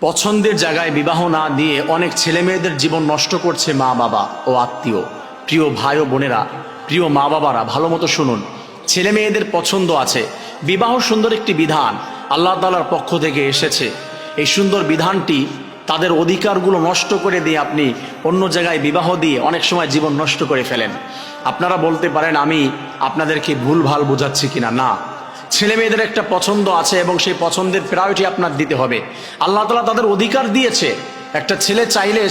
পছন্দের জায়গায় বিবাহ না দিয়ে অনেক ছেলে মেয়েদের জীবন নষ্ট করছে মা বাবা ও আত্মীয়। প্রিয় ভাই ও বোনেরা, প্রিয় মা বাবারা, ভালো মতো শুনুন। ছেলে মেয়েদের পছন্দ আছে, বিবাহ সুন্দর একটি বিধান আল্লাহ তাআলার পক্ষ থেকে এসেছে। এই সুন্দর বিধানটি তাদের অধিকারগুলো নষ্ট করে দিয়ে আপনি অন্য জায়গায় বিবাহ দিয়ে অনেক সময় জীবন নষ্ট করে ফেলেন। আপনারা বলতে পারেন আমি আপনাদেরকে ভুলভাল বোঝাচ্ছি কিনা। না, ছেলে মেয়েদের একটা পছন্দ আছে এবং সেই পছন্দের প্রায়োরিটি আপনার দিতে হবে। আল্লাহ তাআলা তাদের অধিকার দিয়েছে। একটা ছেলে চাইলে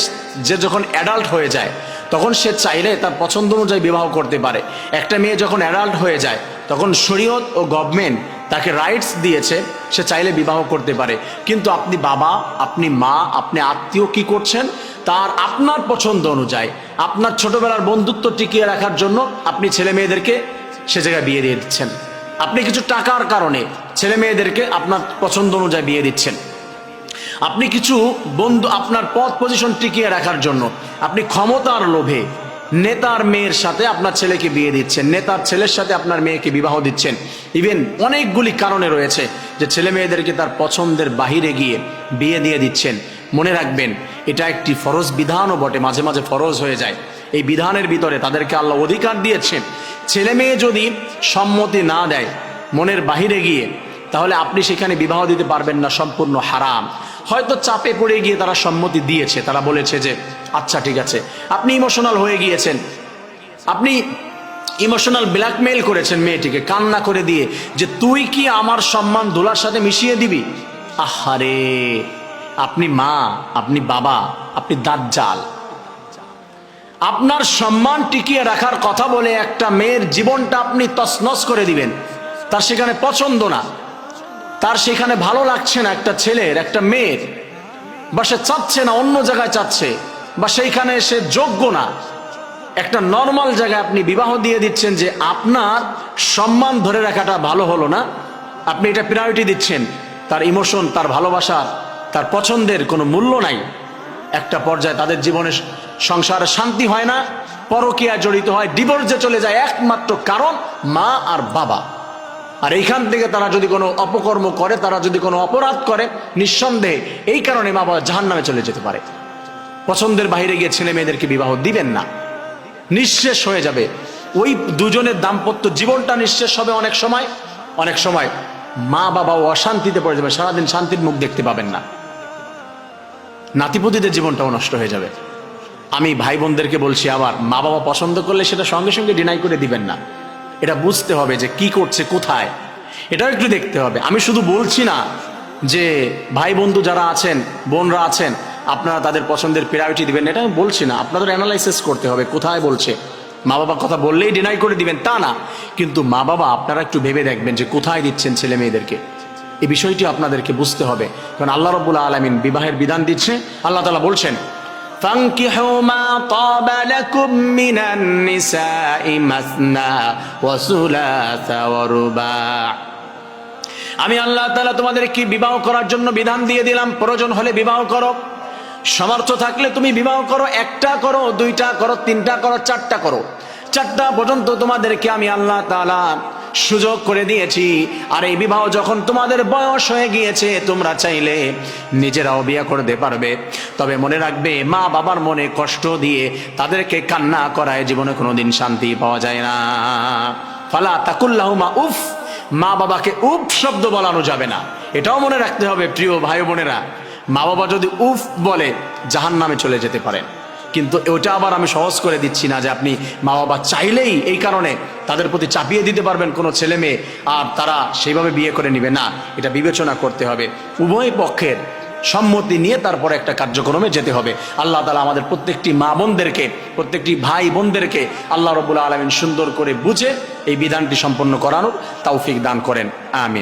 যে যখন অ্যাডাল্ট হয়ে যায় তখন সে চাইলে তার পছন্দ অনুযায়ী বিবাহ করতে পারে। একটা মেয়ে যখন অ্যাডাল্ট হয়ে যায় তখন শরীয়ত ও গভর্নমেন্ট তাকে রাইটস দিয়েছে, সে চাইলে বিবাহ করতে পারে। কিন্তু আপনি বাবা, আপনি মা, আপনি আত্মীয় কি করছেন, তার আপনার পছন্দ অনুযায়ী আপনার ছোটবেলার বন্ধুত্ব টিকিয়ে রাখার জন্য আপনি ছেলে মেয়েদেরকে সে জায়গায় বিয়ে দিয়ে দিচ্ছেন। আপনি কিছু টাকার কারণে ছেলে মেয়েদেরকে আপনার পছন্দ অনুযায়ী বিয়ে দিচ্ছেন। আপনি কিছু বন্ধু আপনার পদ পজিশন টিকিয়ে রাখার জন্য আপনি ক্ষমতার লোভে নেতার মেয়ের সাথে আপনার ছেলেকে বিয়ে দিচ্ছেন, নেতার ছেলের সাথে আপনার মেয়েকে বিবাহ দিচ্ছেন। ইভেন অনেকগুলি কারণে রয়েছে যে ছেলে মেয়েদেরকে তার পছন্দের বাহিরে গিয়ে বিয়ে দিয়ে দিচ্ছেন। মনে রাখবেন, এটা একটি ফরজ বিধানও বটে, মাঝে মাঝে ফরজ হয়ে যায়। এই বিধানের ভিতরে তাদেরকে আল্লাহ অধিকার দিয়েছেন। ছেলে মেয়ে যদি সম্মতি না দেয় মনের বাহিরে গিয়ে, তাহলে আপনি সেখানে বিবাহ দিতে পারবেন না, সম্পূর্ণ হারাম। হয়তো চাপে পড়ে গিয়ে তারা সম্মতি দিয়েছে, তারা বলেছে যে আচ্ছা ঠিক আছে। আপনি ইমোশনাল হয়ে গিয়েছেন, আপনি ইমোশনাল ব্ল্যাকমেইল করেছেন মেয়েটিকে কান্না করে দিয়ে যে তুই কি আমার সম্মান ধুলার সাথে মিশিয়ে দিবি। আহারে, আপনি মা, আপনি বাবা, আপনি দাজ্জাল। আপনার সম্মান টিকিয়ে রাখার কথা বলে একটা মেয়ের জীবনটা আপনি তছনছ করে দিবেন। তার সেখানে পছন্দ না, তার সেখানে ভালো লাগছে না একটা ছেলের, একটা মেয়ের, বা সে চাচ্ছে না, অন্য জায়গায় চাচ্ছে, বা সেইখানে সে যোগ্য না। একটা নর্মাল জায়গায় আপনি বিবাহ দিয়ে দিচ্ছেন যে আপনার সম্মান ধরে রাখাটা ভালো হলো না, আপনি এটা প্রায়োরিটি দিচ্ছেন। তার ইমোশন, তার ভালোবাসা, তার পছন্দের কোনো মূল্য নাই। একটা পর্যায়ে তাদের জীবনে সংসারে শান্তি হয় না, পরকীয়া জড়িত হয়, ডিভোর্সে চলে যায়, একমাত্র কারণ মা আর বাবা। আর এইখান থেকে তারা যদি কোনো অপকর্ম করে, তারা যদি কোনো অপরাধ করে, নিঃসন্দেহে এই কারণে মা বাবা জাহান্নামে চলে যেতে পারে। পছন্দের বাইরে গিয়ে ছেলে মেয়েদেরকে বিবাহ দিবেন না, নিঃশেষ হয়ে যাবে। ওই দুজনের দাম্পত্য জীবনটা নিঃশেষ হবে। অনেক সময় মা বাবা অশান্তিতে পড়ে যাবে, সারাদিন শান্তির মুখ দেখতে পাবেন না, নাতিপুতিদের জীবনটাও নষ্ট হয়ে যাবে। আমি ভাই বোনদেরকে বলছি, আবার মা বাবা পছন্দ করলে সেটা সঙ্গে সঙ্গে ডিনাই করে দিবেন না। এটা বুঝতে হবে যে কি করছে, কোথায়, এটাও একটু দেখতে হবে। আমি শুধু বলছি না যে ভাই বন্ধু যারা আছেন, বোনরা আছেন, আপনারা তাদের পছন্দের প্রায়োরিটি দিবেন, এটা আমি বলছি না। আপনাদের অ্যানালাইসিস করতে হবে কোথায় বলছে। মা বাবা কথা বললেই ডিনাই করে দিবেন তা না, কিন্তু মা বাবা আপনারা একটু ভেবে দেখবেন যে কোথায় দিচ্ছেন ছেলে মেয়েদেরকে। এই বিষয়টি আপনাদেরকে বুঝতে হবে, কারণ আল্লাহ রাব্বুল আলামিন বিবাহের বিধান দিচ্ছে। আল্লাহ তাআলা বলছেন, فانكحوا ما طاب لكم من النساء مثنى وثلاث ورباع। আমি আল্লাহ তাআলা তোমাদেরকে বিবাহ করার জন্য বিধান দিয়ে দিলাম। প্রয়োজন হলে বিবাহ করো, সামর্থ্য থাকলে তুমি বিবাহ করো, একটা করো, দুইটা করো, তিনটা করো, চারটা করো। চারটা পর্যন্ত তোমাদেরকে আমি আল্লাহ তাআলা সুযোগ করে দিয়েছি। আর এই বিবাহ যখন তোমাদের বয়স হয়ে গিয়েছে, তোমরা চাইলে নিজেরাও বিয়ে করতে পারবে। তবে মনে রাখবে, মা বাবার মনে কষ্ট দিয়ে তাদেরকে কান্না করায় জীবনে কোনোদিন শান্তি পাওয়া যায় না। ফালা তাকুল্লাহুমা উফ, মা বাবাকে উফ শব্দ বলানো যাবে না, এটাও মনে রাখতে হবে। প্রিয় ভাই বোনেরা, মা বাবা যদি উফ বলে জাহান্নামে চলে যেতে পারেন। কিন্তু ওটা আবার আমি সহজ করে দিচ্ছি না যে আপনি মা বাবা চাইলেই এই কারণে তাদের প্রতি চাপিয়ে দিতে পারবেন কোনো ছেলে মেয়ে আর তারা সেইভাবে বিয়ে করে নিবে না। এটা বিবেচনা করতে হবে, উভয় পক্ষের সম্মতি নিয়ে তারপরে একটা কার্যক্রমে যেতে হবে। আল্লাহ তাআলা আমাদের প্রত্যেকটি মা বোনদেরকে, প্রত্যেকটি ভাই বোনদেরকে আল্লাহ রাব্বুল আলামিন সুন্দর করে বুঝে এই বিধানটি সম্পন্ন করানোর তৌফিক দান করেন। আমিন।